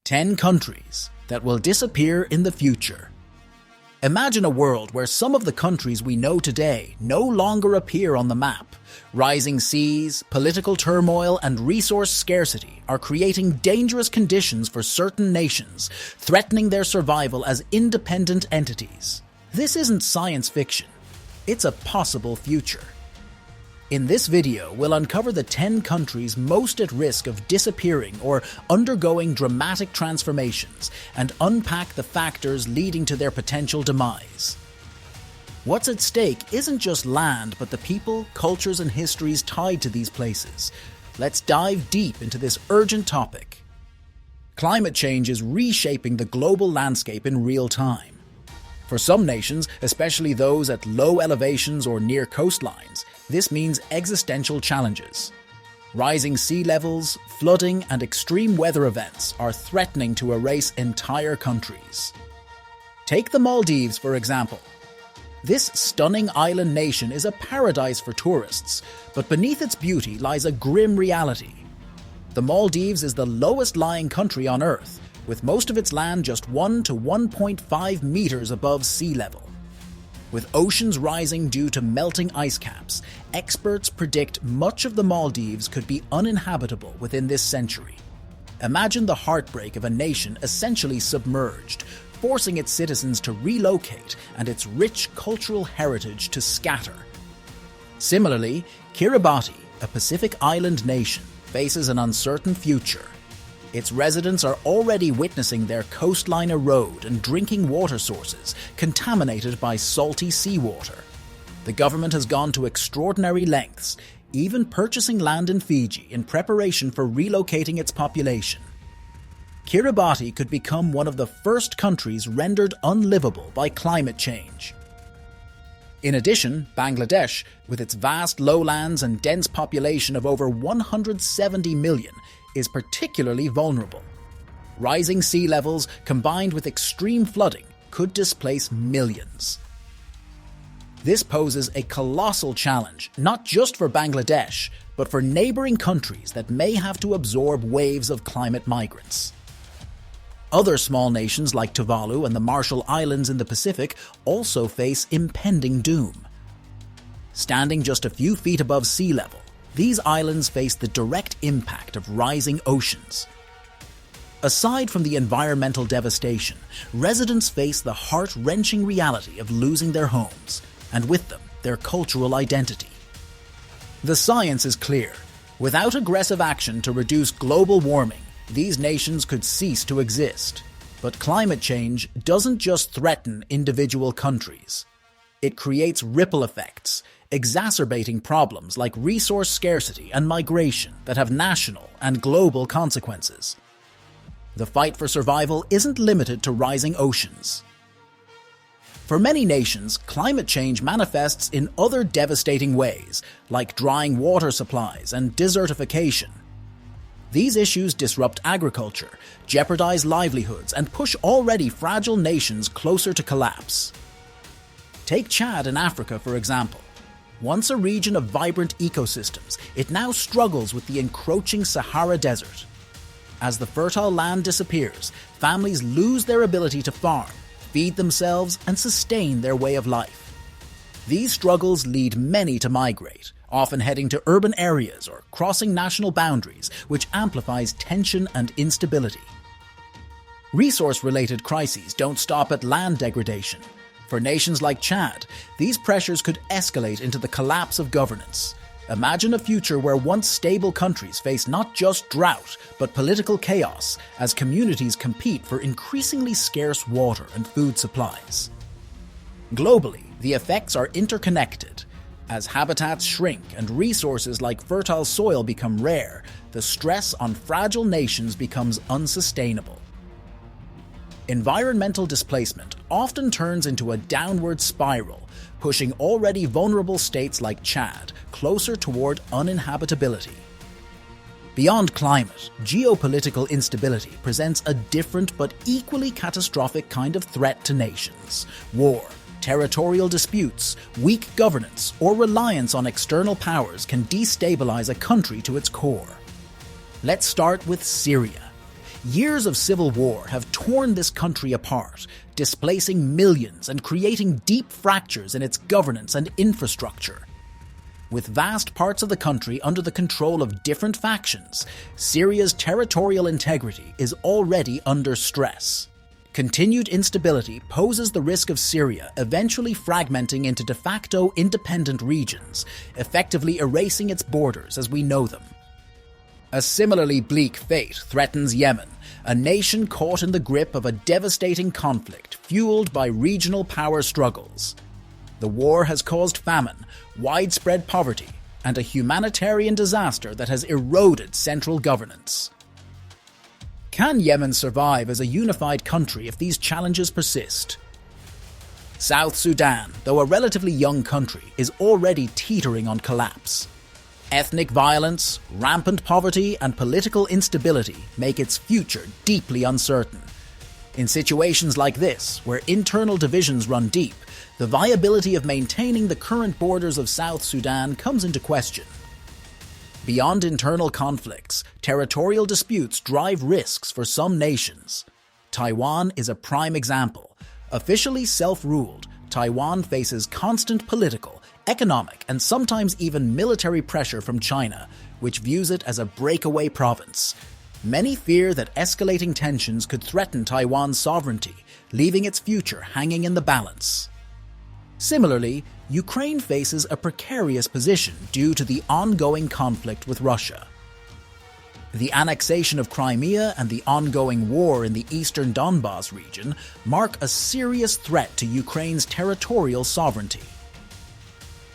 10 countries that will disappear in the future. Imagine a world where some of the countries we know today no longer appear on the map. Rising seas, political turmoil, and resource scarcity are creating dangerous conditions for certain nations, threatening their survival as independent entities. This isn't science fiction. It's a possible future. In this video, we'll uncover the 10 countries most at risk of disappearing or undergoing dramatic transformations and unpack the factors leading to their potential demise. What's at stake isn't just land, but the people, cultures, and histories tied to these places. Let's dive deep into this urgent topic. Climate change is reshaping the global landscape in real time. For some nations, especially those at low elevations or near coastlines, this means existential challenges. Rising sea levels, flooding, and extreme weather events are threatening to erase entire countries. Take the Maldives, for example. This stunning island nation is a paradise for tourists, but beneath its beauty lies a grim reality. The Maldives is the lowest-lying country on Earth, with most of its land just 1 to 1.5 meters above sea level. With oceans rising due to melting ice caps, experts predict much of the Maldives could be uninhabitable within this century. Imagine the heartbreak of a nation essentially submerged, forcing its citizens to relocate and its rich cultural heritage to scatter. Similarly, Kiribati, a Pacific island nation, faces an uncertain future. Its residents are already witnessing their coastline erode and drinking water sources contaminated by salty seawater. The government has gone to extraordinary lengths, even purchasing land in Fiji in preparation for relocating its population. Kiribati could become one of the first countries rendered unlivable by climate change. In addition, Bangladesh, with its vast lowlands and dense population of over 170 million, is particularly vulnerable. Rising sea levels combined with extreme flooding could displace millions. This poses a colossal challenge, not just for Bangladesh, but for neighboring countries that may have to absorb waves of climate migrants. Other small nations like Tuvalu and the Marshall Islands in the Pacific also face impending doom. Standing just a few feet above sea level, these islands face the direct impact of rising oceans. Aside from the environmental devastation, residents face the heart-wrenching reality of losing their homes, and with them, their cultural identity. The science is clear. Without aggressive action to reduce global warming, these nations could cease to exist. But climate change doesn't just threaten individual countries. It creates ripple effects, exacerbating problems like resource scarcity and migration that have national and global consequences. The fight for survival isn't limited to rising oceans. For many nations, climate change manifests in other devastating ways, like drying water supplies and desertification. These issues disrupt agriculture, jeopardize livelihoods, and push already fragile nations closer to collapse. Take Chad in Africa, for example. Once a region of vibrant ecosystems, it now struggles with the encroaching Sahara Desert. As the fertile land disappears, families lose their ability to farm, feed themselves, and sustain their way of life. These struggles lead many to migrate, often heading to urban areas or crossing national boundaries, which amplifies tension and instability. Resource-related crises don't stop at land degradation. For nations like Chad, these pressures could escalate into the collapse of governance. Imagine a future where once stable countries face not just drought, but political chaos as communities compete for increasingly scarce water and food supplies. Globally, the effects are interconnected. As habitats shrink and resources like fertile soil become rare, the stress on fragile nations becomes unsustainable. Environmental displacement often turns into a downward spiral, pushing already vulnerable states like Chad closer toward uninhabitability. Beyond climate, geopolitical instability presents a different but equally catastrophic kind of threat to nations. War, territorial disputes, weak governance, or reliance on external powers can destabilize a country to its core. Let's start with Syria. Years of civil war have torn this country apart, displacing millions and creating deep fractures in its governance and infrastructure. With vast parts of the country under the control of different factions, Syria's territorial integrity is already under stress. Continued instability poses the risk of Syria eventually fragmenting into de facto independent regions, effectively erasing its borders as we know them. A similarly bleak fate threatens Yemen, a nation caught in the grip of a devastating conflict fueled by regional power struggles. The war has caused famine, widespread poverty, and a humanitarian disaster that has eroded central governance. Can Yemen survive as a unified country if these challenges persist? South Sudan, though a relatively young country, is already teetering on collapse. Ethnic violence, rampant poverty, and political instability make its future deeply uncertain. In situations like this, where internal divisions run deep, the viability of maintaining the current borders of South Sudan comes into question. Beyond internal conflicts, territorial disputes drive risks for some nations. Taiwan is a prime example. Officially self-ruled, Taiwan faces constant political, economic, and sometimes even military pressure from China, which views it as a breakaway province. Many fear that escalating tensions could threaten Taiwan's sovereignty, leaving its future hanging in the balance. Similarly, Ukraine faces a precarious position due to the ongoing conflict with Russia. The annexation of Crimea and the ongoing war in the eastern Donbas region mark a serious threat to Ukraine's territorial sovereignty.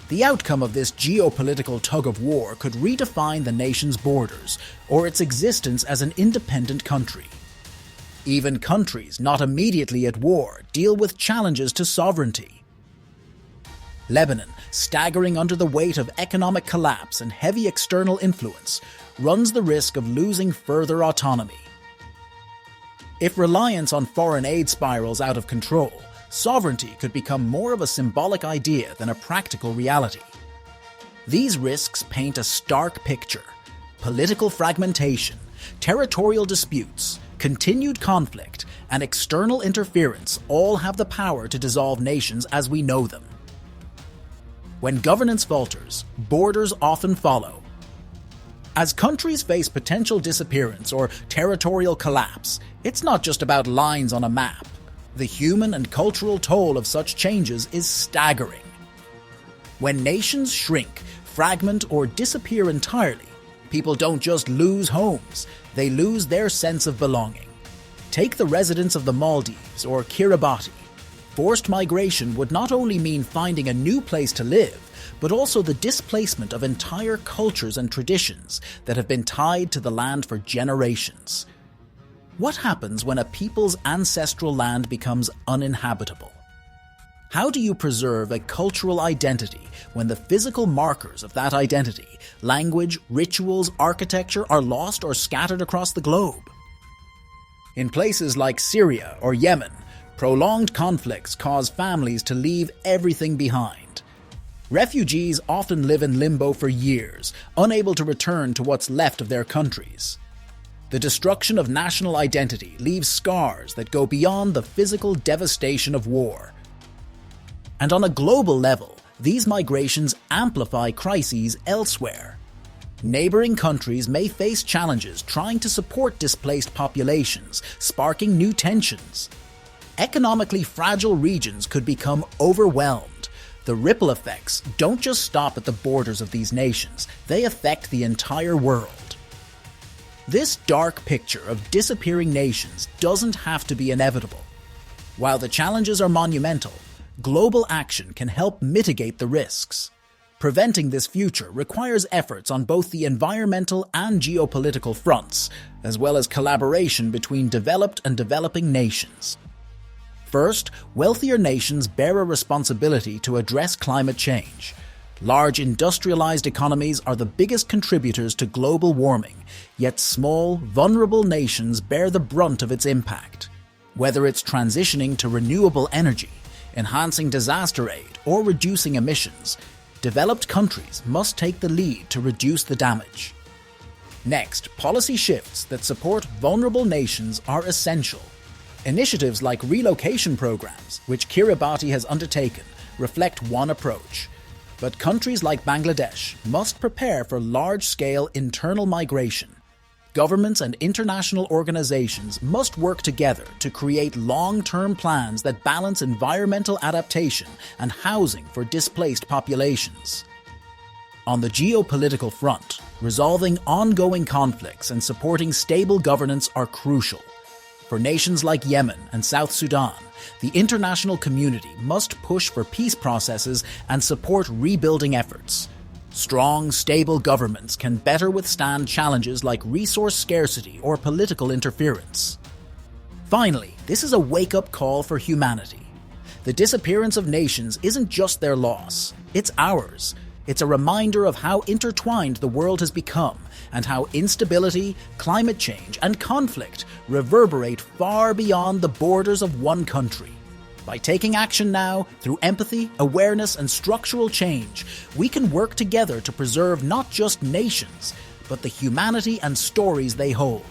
The outcome of this geopolitical tug-of-war could redefine the nation's borders or its existence as an independent country. Even countries not immediately at war deal with challenges to sovereignty. Lebanon, staggering under the weight of economic collapse and heavy external influence, runs the risk of losing further autonomy. If reliance on foreign aid spirals out of control, sovereignty could become more of a symbolic idea than a practical reality. These risks paint a stark picture. Political fragmentation, territorial disputes, continued conflict, and external interference all have the power to dissolve nations as we know them. When governance falters, borders often follow. As countries face potential disappearance or territorial collapse, it's not just about lines on a map. The human and cultural toll of such changes is staggering. When nations shrink, fragment, or disappear entirely, people don't just lose homes, they lose their sense of belonging. Take the residents of the Maldives or Kiribati. Forced migration would not only mean finding a new place to live, but also the displacement of entire cultures and traditions that have been tied to the land for generations. What happens when a people's ancestral land becomes uninhabitable? How do you preserve a cultural identity when the physical markers of that identity, language, rituals, architecture are lost or scattered across the globe? In places like Syria or Yemen, prolonged conflicts cause families to leave everything behind. Refugees often live in limbo for years, unable to return to what's left of their countries. The destruction of national identity leaves scars that go beyond the physical devastation of war. And on a global level, these migrations amplify crises elsewhere. Neighboring countries may face challenges trying to support displaced populations, sparking new tensions. Economically fragile regions could become overwhelmed. The ripple effects don't just stop at the borders of these nations, they affect the entire world. This dark picture of disappearing nations doesn't have to be inevitable. While the challenges are monumental, global action can help mitigate the risks. Preventing this future requires efforts on both the environmental and geopolitical fronts, as well as collaboration between developed and developing nations. First, wealthier nations bear a responsibility to address climate change. Large industrialized economies are the biggest contributors to global warming, yet small, vulnerable nations bear the brunt of its impact. Whether it's transitioning to renewable energy, enhancing disaster aid, or reducing emissions, developed countries must take the lead to reduce the damage. Next, policy shifts that support vulnerable nations are essential. Initiatives like relocation programs, which Kiribati has undertaken, reflect one approach. But countries like Bangladesh must prepare for large-scale internal migration. Governments and international organizations must work together to create long-term plans that balance environmental adaptation and housing for displaced populations. On the geopolitical front, resolving ongoing conflicts and supporting stable governance are crucial. For nations like Yemen and South Sudan, the international community must push for peace processes and support rebuilding efforts. Strong, stable governments can better withstand challenges like resource scarcity or political interference. Finally, this is a wake-up call for humanity. The disappearance of nations isn't just their loss, it's ours. It's a reminder of how intertwined the world has become and how instability, climate change, and conflict reverberate far beyond the borders of one country. By taking action now, through empathy, awareness, and structural change, we can work together to preserve not just nations, but the humanity and stories they hold.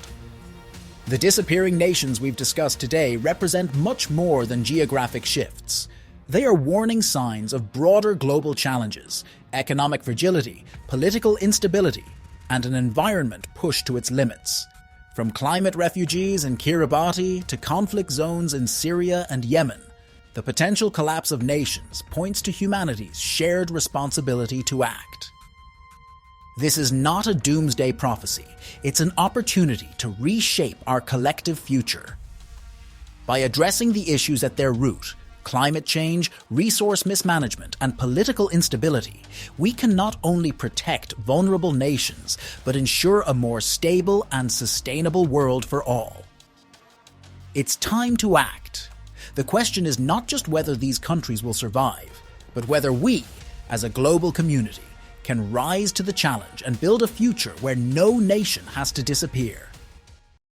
The disappearing nations we've discussed today represent much more than geographic shifts. They are warning signs of broader global challenges, economic fragility, political instability, and an environment pushed to its limits. From climate refugees in Kiribati to conflict zones in Syria and Yemen, the potential collapse of nations points to humanity's shared responsibility to act. This is not a doomsday prophecy, it's an opportunity to reshape our collective future. By addressing the issues at their root, climate change, resource mismanagement, and political instability, we can not only protect vulnerable nations, but ensure a more stable and sustainable world for all. It's time to act. The question is not just whether these countries will survive, but whether we, as a global community, can rise to the challenge and build a future where no nation has to disappear.